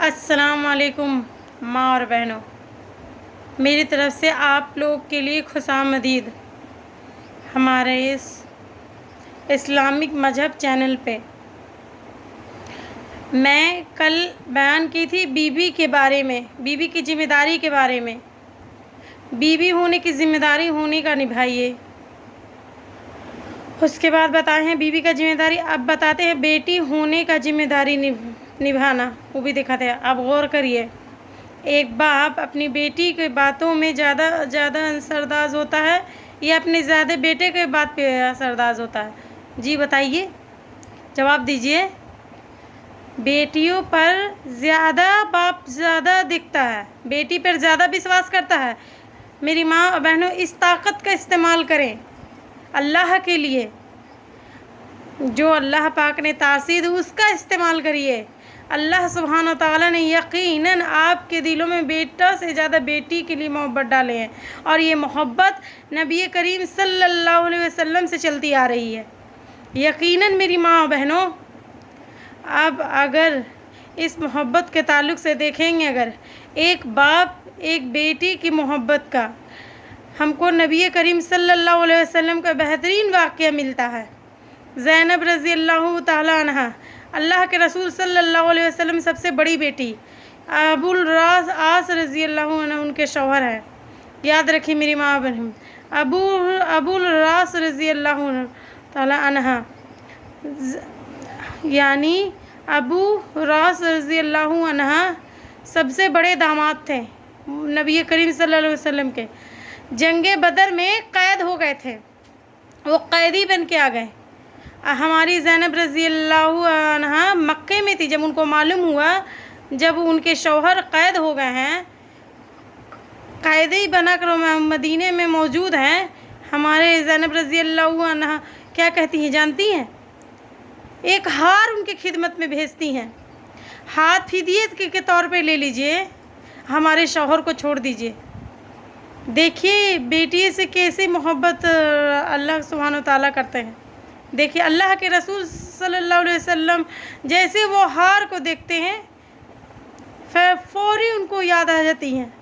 अस्सलाम वालेकुम माँ और बहनों, मेरी तरफ से आप लोग के लिए खुशामदीद हमारे इस इस्लामिक मज़हब चैनल पे। मैं कल बयान की थी बीवी के बारे में, बीवी की ज़िम्मेदारी के बारे में। बीवी होने की ज़िम्मेदारी होने का निभाइए। उसके बाद बताए हैं बीवी का ज़िम्मेदारी, अब बताते हैं बेटी होने का ज़िम्मेदारी निभाना, वो भी दिखाते हैं। अब गौर करिए, एक बाप अपनी बेटी के बातों में ज़्यादा असरदार होता है या अपने ज़्यादा बेटे के बात पे असरदार होता है? जी बताइए, जवाब दीजिए। बेटियों पर बाप ज़्यादा दिखता है, बेटी पर ज़्यादा विश्वास करता है। मेरी माँ और बहनों, इस ताकत का इस्तेमाल करें अल्लाह के लिए। जो अल्लाह पाक ने तासीर दी उसका इस्तेमाल करिए। अल्लाह सुब्हान व तआला ने यकीनन आपके दिलों में बेटा से ज़्यादा बेटी के लिए मोहब्बत डाले हैं, और ये मोहब्बत नबी करीम सल्लल्लाहु अलैहि वसल्लम से चलती आ रही है। यकीनन मेरी माँ और बहनों, अब अगर इस मोहब्बत के ताल्लुक़ से देखेंगे, अगर एक बाप एक बेटी की मोहब्बत का हमको नबी करीम सल्लल्लाहु अलैहि वसल्लम का बेहतरीन वाक़या मिलता है। ज़ैनब रज़ी अल्लाह तआला अन्हा, अल्लाह के रसूल सल्लल्लाहु अलैहि वसल्लम सबसे बड़ी बेटी, अबुल आस रज़ी अल्लाह अन्हु उनके शौहर हैं। याद रखिए मेरी माँ बहन, अबुल आस रज़ी अल्लाह तआला अन्हा, यानी अबू रास रज़ी अल्लाह अन्हा सबसे बड़े दामाद थे नबी करीम सल्लल्लाहु अलैहि वसल्लम के। जंगे बदर में कैद हो गए थे, वो कैदी बन के आ गए। हमारी ज़ैनब रज़ी अल्लाह अन्हा मक्के में थी, जब उनको मालूम हुआ जब उनके शौहर कैद हो गए हैं, कैदी बनाकर मदीने में मौजूद हैं, हमारे ज़ैनब रज़ी अल्लाह अन्हा क्या कहती हैं जानती हैं? एक हार उनके खिदमत में भेजती हैं, हाथ फिदियत के तौर पे ले लीजिए, हमारे शौहर को छोड़ दीजिए। देखिए बेटी से कैसे मोहब्बत अल्लाह सुब्हान व तआला करते हैं। देखिए अल्लाह के रसूल सल्लल्लाहु अलैहि वसल्लम जैसे वो हार को देखते हैं, फौरी उनको याद आ जाती हैं।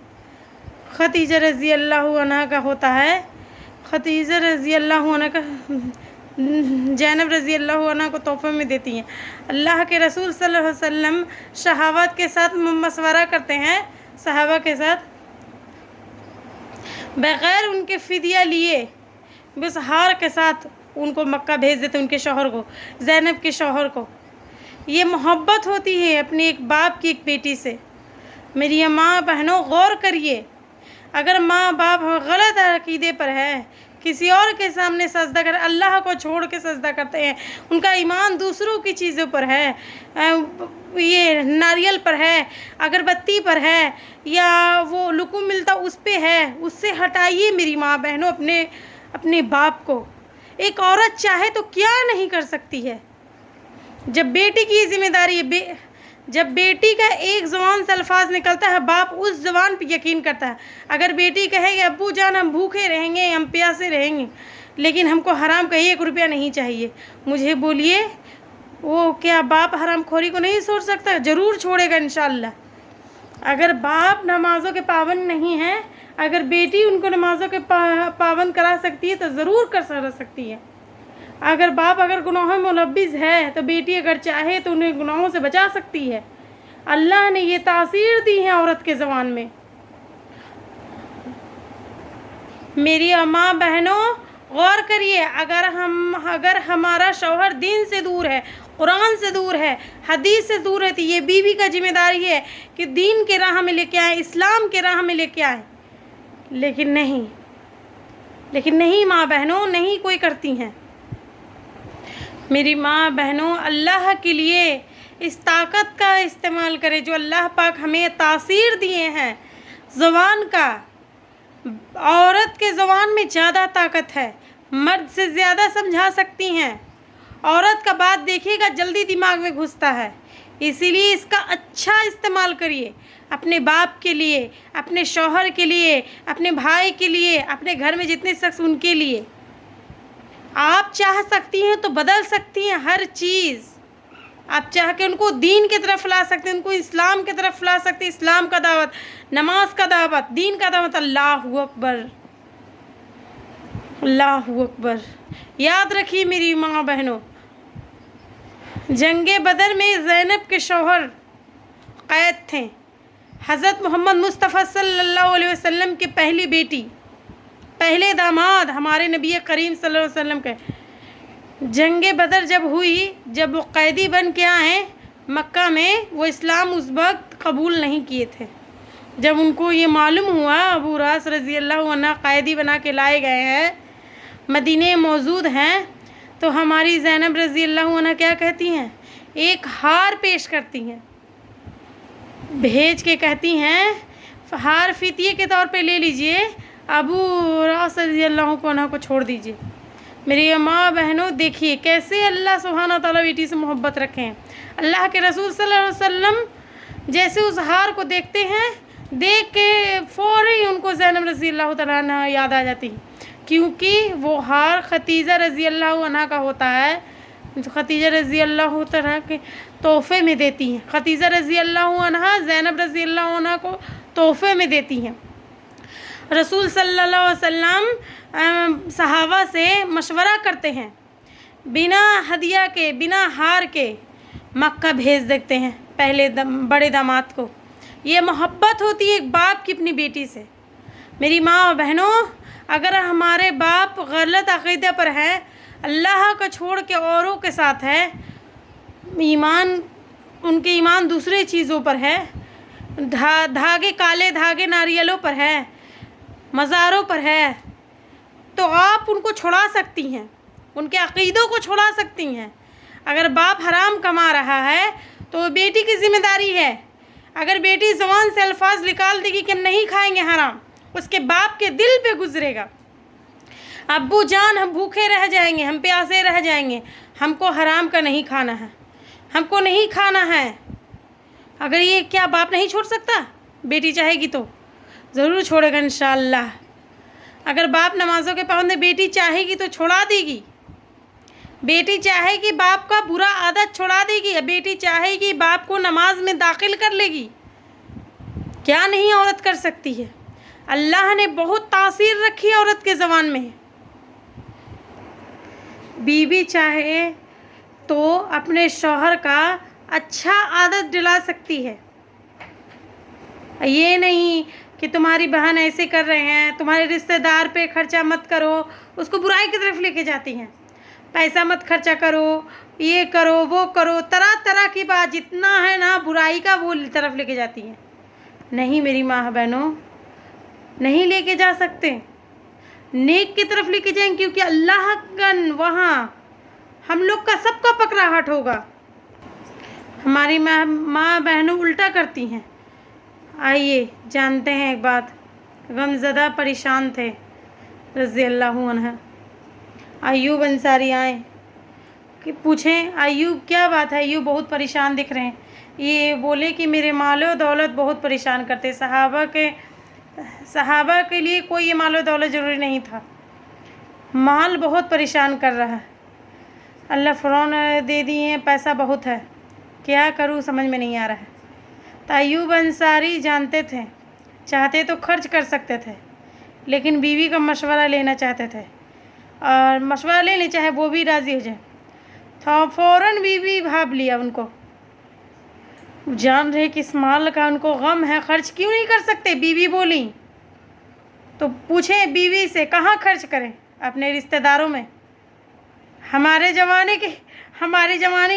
खदीजा रज़ी अल्लाह अन्हा का होता है, खदीजा रज़ी अल्लाह अन्हा का ज़ैनब रज़ी अल्लाह अन्हा को तोहफे में देती हैं। अल्लाह के रसूल सल्लल्लाहु अलैहि वसल्लम सहाबत के साथ मशवरा करते हैं, सहाबा के साथ, बग़ैर उनके फ़िदिया लिए बस हार के साथ उनको मक्का भेज देते, उनके शौहर को, ज़ैनब के शौहर को। ये मोहब्बत होती है अपने एक बाप की एक बेटी से। मेरी माँ बहनों, गौर करिए, अगर माँ बाप गलत अक़ीदे पर है, किसी और के सामने सजदा कर, अल्लाह को छोड़ के सजदा करते हैं, उनका ईमान दूसरों की चीज़ों पर है, ये नारियल पर है, अगरबत्ती पर है, या वो लुकुम मिलता उस पे है, उससे हटाइए मेरी माँ बहनों अपने बाप को। एक औरत चाहे तो क्या नहीं कर सकती है। जब बेटी की जिम्मेदारी है, जब बेटी का एक ज़ुबान से अल्फाज निकलता है, बाप उस ज़ुबान पर यकीन करता है। अगर बेटी कहेगी अब्बू जान हम भूखे रहेंगे, हम प्यासे रहेंगे, लेकिन हमको हराम का 1 रुपया नहीं चाहिए, मुझे बोलिए वो क्या बाप हराम खोरी को नहीं छोड़ सकता? ज़रूर छोड़ेगा इंशाअल्लाह। अगर बाप नमाज़ों के पाबंद नहीं हैं, अगर बेटी उनको नमाज़ों के पाबंद करा सकती है तो ज़रूर कर सकती है। अगर बाप गुनाहों में मुलव्विस है तो बेटी अगर चाहे तो उन्हें गुनाहों से बचा सकती है। अल्लाह ने ये तासीर दी है औरत के ज़बान में। मेरी माँ बहनों, गौर करिए, अगर हमारा शौहर दीन से दूर है, कुरान से दूर है, हदीस से दूर है, तो ये बीवी का जिम्मेदारी है कि दीन के राह में लेके आए, इस्लाम के राह में लेके आए। लेकिन नहीं माँ बहनों, नहीं कोई करती हैं। मेरी माँ बहनों, अल्लाह के लिए इस ताकत का इस्तेमाल करें जो अल्लाह पाक हमें तासीर दिए हैं ज़ुबान का। औरत के ज़ुबान में ज़्यादा ताकत है, मर्द से ज़्यादा समझा सकती हैं। औरत का बात देखिएगा जल्दी दिमाग में घुसता है, इसीलिए इसका अच्छा इस्तेमाल करिए अपने बाप के लिए, अपने शौहर के लिए, अपने भाई के लिए, अपने घर में जितने शख्स उनके लिए। आप चाह सकती हैं तो बदल सकती हैं हर चीज़। आप चाह के उनको दीन की तरफ ला सकते हैं, उनको इस्लाम की तरफ ला सकते हैं, इस्लाम का दावत, नमाज का दावत, दीन का दावत। अल्लाहु अकबर, अल्लाहु अकबर। याद रखिए मेरी माँ बहनों, जंगे बदर में ज़ैनब के शौहर कैद थे। हज़रत मोहम्मद मुस्तफ़ा सल्लल्लाहु अलैहि वसल्लम की पहली बेटी, पहले दामाद हमारे नबी करीम सल्लल्लाहु अलैहि वसल्लम के। जंगे बदर जब हुई, जब वो कैदी बन के आए मक्का में, वो इस्लाम उस वक्त कबूल नहीं किए थे। जब उनको ये मालूम हुआ अबू रास रज़ी अल्लाह अन्हु कैदी बना के लाए गए हैं, मदीने मौजूद हैं, तो हमारी ज़ैनब रज़ी अल्लाह अन्हा क्या कहती हैं, एक हार पेश करती हैं, भेज के कहती हैं हार फितिये के तौर पे ले लीजिए, अबू रास रज़ी अल्लाह अन्हु को छोड़ दीजिए। मेरी माँ बहनों देखिए कैसे अल्लाह सुब्हानहू तआला बेटी से मोहब्बत रखे हैं। अल्लाह के रसूल सल्लल्लाहु अलैहि वसल्लम जैसे उस हार को देखते हैं, देख के फ़ौरी उनको ज़ैनब रज़ी अल्लाह तआला अन्हा याद आ जाती, क्योंकि वो हार खदीजा रज़ी अल्लाह अन्हा का होता है, जो खदीजा रज़ी अल्लाह तआला के तोहफ़े में देती हैं। खदीजा रज़ी अल्लाह अन्हा ज़ैनब रज़ी अल्लाह अन्हा को तोहफ़े में देती हैं। रसूल सल्लल्लाहु अलैहि वसल्लम सहाबा से मशवरा करते हैं, बिना हदिया के, बिना हार के मक्का भेज देते हैं पहले बड़े दामाद को। ये मोहब्बत होती है एक बाप की अपनी बेटी से। मेरी माँ और बहनों, अगर हमारे बाप गलत अक़ीदे पर हैं, अल्लाह को छोड़ के औरों के साथ है, ईमान उनके ईमान दूसरे चीज़ों पर है, धागे काले धागे नारियलों पर है, मज़ारों पर है, तो आप उनको छुड़ा सकती हैं, उनके अक़ीदों को छुड़ा सकती हैं। अगर बाप हराम कमा रहा है तो बेटी की ज़िम्मेदारी है। अगर बेटी ज़ुबान से अल्फाज निकाल देगी कि हम नहीं खाएंगे हराम, उसके बाप के दिल पे गुजरेगा, अब्बू जान हम भूखे रह जाएंगे, हम प्यासे रह जाएंगे, हमको हराम का नहीं खाना है, हमको नहीं खाना है। अगर ये क्या बाप नहीं छोड़ सकता? बेटी चाहेगी तो ज़रूर छोड़ेगा इंशाअल्लाह। अगर बाप नमाज़ों के पाबंद है, बेटी चाहेगी तो छोड़ा देगी। बेटी चाहेगी बाप का बुरा आदत छोड़ा देगी, बेटी चाहेगी बाप को नमाज में दाखिल कर लेगी। क्या नहीं औरत कर सकती है? अल्लाह ने बहुत तासीर रखी है औरत के ज़बान में। बीवी चाहे तो अपने शौहर का अच्छा आदत दिला सकती है। ये नहीं कि तुम्हारी बहन ऐसे कर रहे हैं, तुम्हारे रिश्तेदार पे खर्चा मत करो, उसको बुराई की तरफ लेके जाती हैं। पैसा मत खर्चा करो, ये करो, वो करो, तरह तरह की बात जितना है ना बुराई का, वो तरफ लेके जाती हैं। नहीं मेरी माँ बहनों, नहीं लेके जा सकते, नेक की तरफ लेके जाएंगे, क्योंकि अल्लाह का वहाँ हम लोग का सबका पकड़ाहट होगा। हमारी माँ बहनों उल्टा करती हैं। आइए जानते हैं एक बात। गमज़दा परेशान थे रज़ी अल्लाह अन्हा। अय्यूब अंसारी आए कि पूछें अय्यूब क्या बात है, अय्यूब बहुत परेशान दिख रहे हैं। ये बोले कि मेरे मालो दौलत बहुत परेशान करते। सहाबा के लिए कोई ये मालो दौलत ज़रूरी नहीं था, माल बहुत परेशान कर रहा है, अल्लाह फ़ौरन दे दिए हैं, पैसा बहुत है, क्या करूँ समझ में नहीं आ रहा है। तो अय्यूब अंसारी जानते थे, चाहते तो खर्च कर सकते थे, लेकिन बीवी का मशवरा लेना चाहते थे, और मशवरा लेने चाहे वो भी राज़ी हो जाए। तो फ़ौरन बीवी भाप लिया उनको, जान रहे कि इस माल का उनको गम है, खर्च क्यों नहीं कर सकते। बीवी बोली तो पूछें बीवी से कहाँ खर्च करें, अपने रिश्तेदारों में। हमारे ज़माने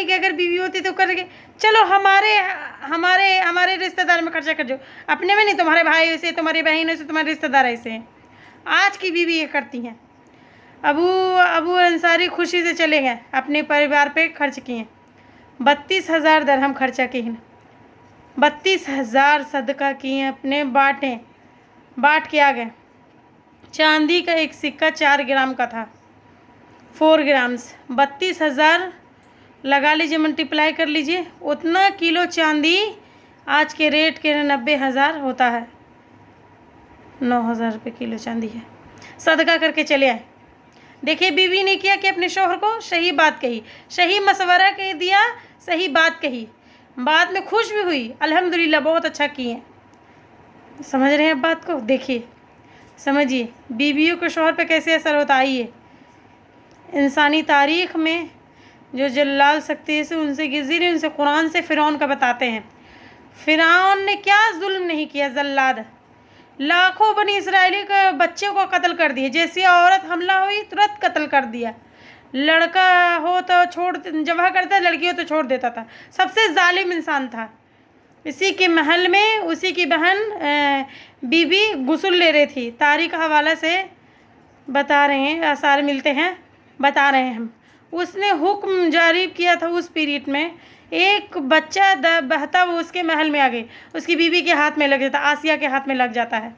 की अगर बीवी होती तो करके चलो हमारे रिश्तेदार में खर्चा कर दो, अपने में नहीं, तुम्हारे भाई ऐसे, तुम्हारी बहन ऐसे, तुम्हारे रिश्तेदार ऐसे हैं। आज की बीवी ये करती हैं। अबू अंसारी खुशी से चले गए, अपने परिवार पे खर्च किए। 32,000 दरहम खर्चा किए, 32,000 सदका किए, अपने बाँट के आ गए। चांदी का एक सिक्का 4 ग्राम का था, 4 ग्राम्स, 32,000 लगा लीजिए, मल्टीप्लाई कर लीजिए, उतना किलो चांदी आज के रेट के 90,000 होता है। 9,000 रुपये किलो चांदी है। सदका करके चले आए। देखिए बीवी ने किया कि अपने शौहर को सही बात कही, सही मशवरा कह दिया सही बात कही, बाद में खुश भी हुई, अल्हम्दुलिल्लाह बहुत अच्छा किए। समझ रहे हैं बात को? देखिए, समझिए बीवियों के शौहर पे कैसे असर होता है। आइए, इंसानी तारीख़ में जो जल्लाल सख्ती से उनसे गिज़ी उनसे कुरान से फ़िरौन का बताते हैं। फ़िरौन ने क्या जुल्म नहीं किया, जल्लाद लाखों बनी इसराइली के बच्चों को कत्ल कर दिए। जैसी औरत हमला हुई तुरंत कत्ल कर दिया। लड़का हो तो छोड़ जबह करता, लड़की हो तो छोड़ देता था। सबसे जालिम इंसान था। इसी के महल में उसी की बहन बीबी गुस्ल ले रही थी। तारीख हवाला से बता रहे हैं, आसार मिलते हैं, बता रहे हैं हम। उसने हुक्म जारी किया था उस पीरियड में, एक बच्चा बहता वो उसके महल में आ गई, उसकी बीवी के हाथ में लग जाता, आसिया के हाथ में लग जाता है।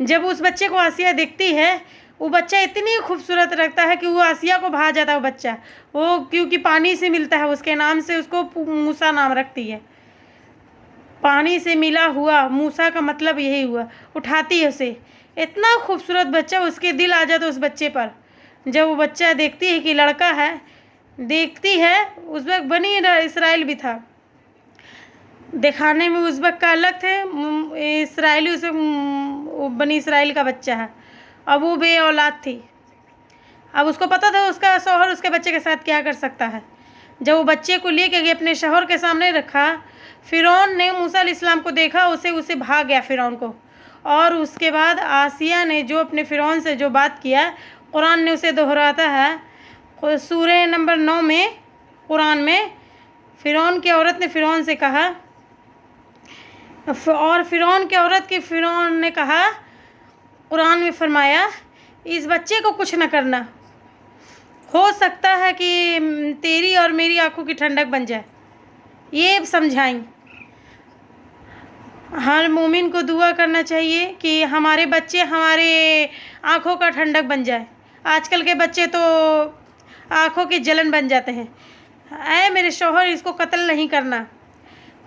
जब उस बच्चे को आसिया देखती है, वो बच्चा इतनी खूबसूरत लगता है कि वो आसिया को भा जाता है। वो बच्चा वो क्योंकि पानी से मिलता है, उसके नाम से उसको मूसा नाम रखती है। पानी से मिला हुआ मूसा का मतलब यही हुआ। उठाती है उसे, इतना खूबसूरत बच्चा, उसके दिल आ जाता उस बच्चे पर। जब वो बच्चा देखती है कि लड़का है, देखती है, उज़्बेक बनी इसराइल भी था, दिखाने में उज़्बेक का अलग थे, इसराइली उसे बनी इसराइल का बच्चा है। अब वो बे औलाद थी। अब उसको पता था उसका शौहर उसके बच्चे के साथ क्या कर सकता है। जब वो बच्चे को लेके गए अपने शौहर के सामने रखा, फ़िरौन ने मूसा अलैहिस्सलाम को देखा, उसे भाग गया फ़िरौन को। और उसके बाद आसिया ने जो अपने फ़िरौन से जो बात किया, कुरान ने उसे दोहराता है। सूरह नंबर 9 में कुरान में फ़िरौन की औरत ने फ़िरौन से कहा, और फ़िरौन की औरत की फ़िरौन ने कहा, कुरान में फरमाया इस बच्चे को कुछ न करना, हो सकता है कि तेरी और मेरी आंखों की ठंडक बन जाए। ये समझाई। हर मोमिन को दुआ करना चाहिए कि हमारे बच्चे हमारे आंखों का ठंडक बन जाए। आजकल के बच्चे तो आंखों की जलन बन जाते हैं। ऐ मेरे शौहर, इसको कत्ल नहीं करना,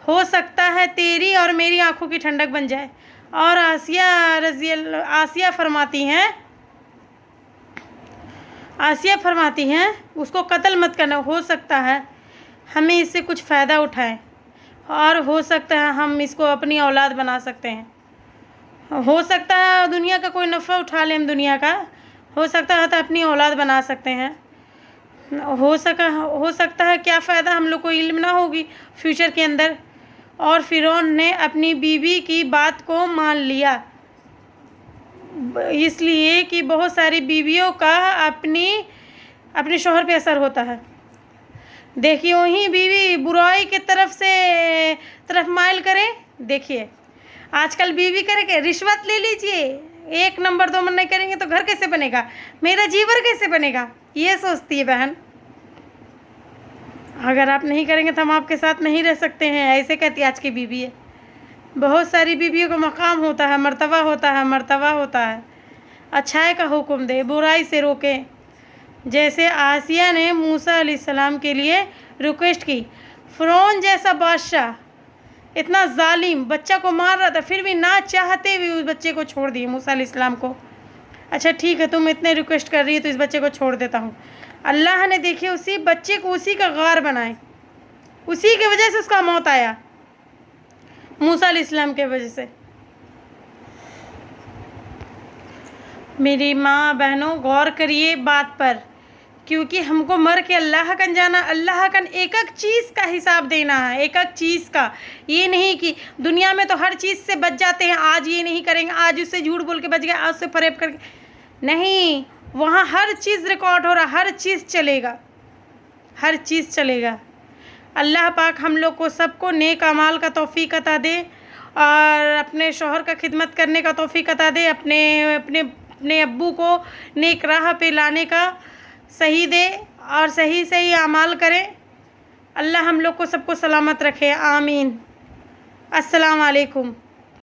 हो सकता है तेरी और मेरी आंखों की ठंडक बन जाए। और आसिया फरमाती हैं उसको कत्ल मत करना, हो सकता है हमें इससे कुछ फ़ायदा उठाएं, और हो सकता है हम इसको अपनी औलाद बना सकते हैं। हो सकता है दुनिया का कोई नफ़ा उठा लें हम दुनिया का, हो सकता है तो अपनी औलाद बना सकते हैं। हो सकता है क्या फ़ायदा, हम लोग को इल्म ना होगी फ्यूचर के अंदर। और फ़िरौन ने अपनी बीवी की बात को मान लिया, इसलिए कि बहुत सारी बीवियों का अपने शौहर पे असर होता है। देखिए, वही बीवी बुराई की तरफ माइल करे। देखिए आजकल बीवी करेंगे रिश्वत ले लीजिए, 1 नंबर 2 नहीं करेंगे तो घर कैसे बनेगा, मेरा जीवन कैसे बनेगा, ये सोचती है बहन। अगर आप नहीं करेंगे तो हम आपके साथ नहीं रह सकते हैं, ऐसे कहती आज की बीवी है। बहुत सारी बीवियों का मकाम होता है, मर्तबा होता है। अच्छाई का हुक्म दे, बुराई से रोके। जैसे आसिया ने मूसा अलैहिस्सलाम के लिए रिक्वेस्ट की। फ़िरौन जैसा बादशाह इतना जालिम बच्चा को मार रहा था, फिर भी ना चाहते हुए उस बच्चे को छोड़ दिए मूसा अलैहिस्सलाम को। अच्छा ठीक है, तुम इतने रिक्वेस्ट कर रही है तो इस बच्चे को छोड़ देता हूँ। अल्लाह ने देखिए उसी बच्चे को उसी का गार बनाए, उसी की वजह से उसका मौत आया, मूसा अलैहिस्सलाम के वजह से। मेरी माँ बहनों, गौर करिए बात पर, क्योंकि हमको मर के अल्लाह कन जाना, अल्लाह कन एक एक चीज़ का हिसाब देना है, एक एक चीज़ का। ये नहीं कि दुनिया में तो हर चीज़ से बच जाते हैं, आज ये नहीं करेंगे, आज उससे झूठ बोल के बच गए, आज से फरेब करके नहीं, वहाँ हर चीज़ रिकॉर्ड हो रहा, हर चीज़ चलेगा। अल्लाह पाक हम लोग को सबको नेक अमाल का तौफीक अता दे, और अपने शौहर का खिदमत करने का तौफीक अता दे, अपने अब्बू को नेक राह पे लाने का सही दे, और सही अमाल करें। अल्लाह हम लोग को सबको सलामत रखे, आमीन। अस्सलाम वालेकुम।